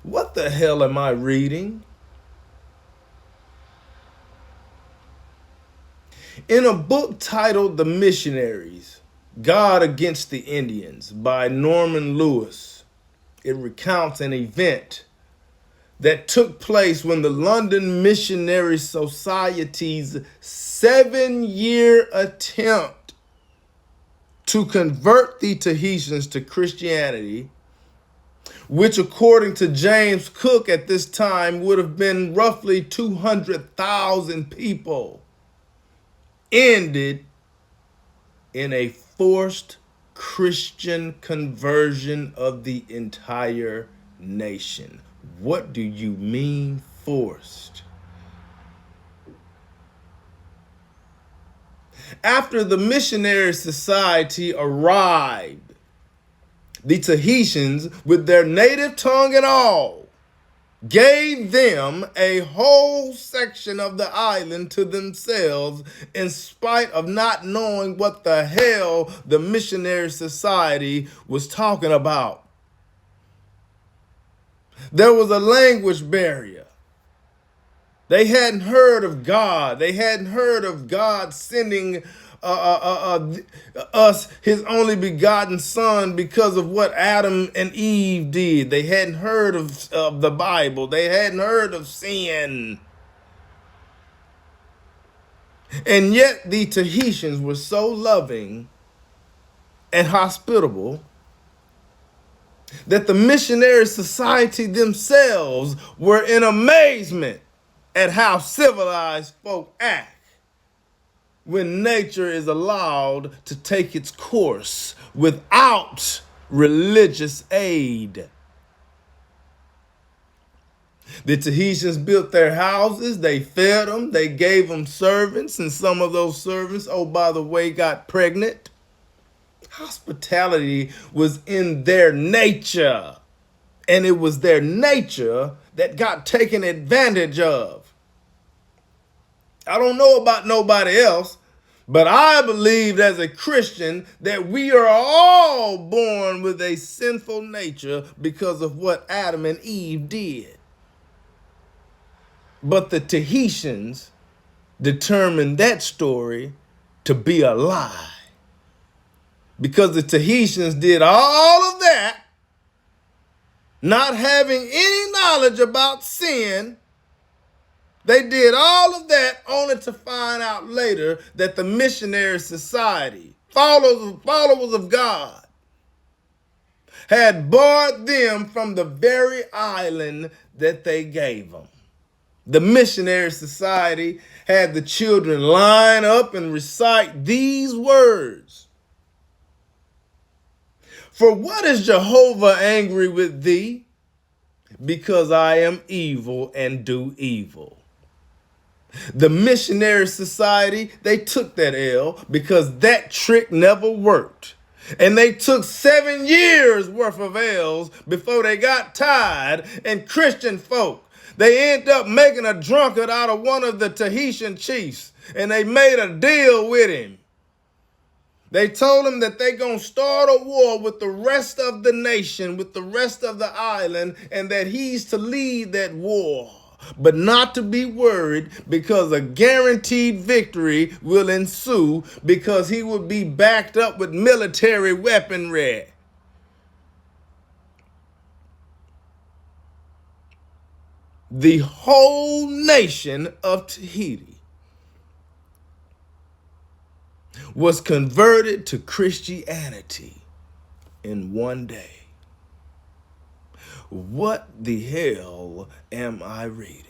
What the hell am I reading? In a book titled The Missionaries, God Against the Indians by Norman Lewis, it recounts an event that took place when the London Missionary Society's 7-year attempt to convert the Tahitians to Christianity, which according to James Cook at this time would have been roughly 200,000 people, ended in a forced Christian conversion of the entire nation. What do you mean forced? After the missionary society arrived, the Tahitians, with their native tongue and all, gave them a whole section of the island to themselves in spite of not knowing what the hell the missionary society was talking about. There was a language barrier. They hadn't heard of God. They hadn't heard of God sending us his only begotten son because of what Adam and Eve did. They hadn't heard of the Bible. They hadn't heard of sin. And yet the Tahitians were so loving and hospitable that the missionary society themselves were in amazement at how civilized folk act when nature is allowed to take its course without religious aid. The Tahitians built their houses, they fed them, they gave them servants, and some of those servants, oh, by the way, got pregnant. Hospitality was in their nature, and it was their nature that got taken advantage of. I don't know about nobody else, but I believe as a Christian that we are all born with a sinful nature because of what Adam and Eve did. But the Tahitians determined that story to be a lie. Because the Tahitians did all of that, not having any knowledge about sin. They did all of that only to find out later that the missionary society, followers of God, had barred them from the very island that they gave them. The missionary society had the children line up and recite these words. For what is Jehovah angry with thee? Because I am evil and do evil. The missionary society, they took that L because that trick never worked. And they took 7 years worth of L's before they got tired. And Christian folk, they end up making a drunkard out of one of the Tahitian chiefs. And they made a deal with him. They told him that they're going to start a war with the rest of the nation, with the rest of the island, and that he's to lead that war. But not to be worried, because a guaranteed victory will ensue, because he will be backed up with military weaponry. The whole nation of Tahiti was converted to Christianity in one day. What the hell am I reading?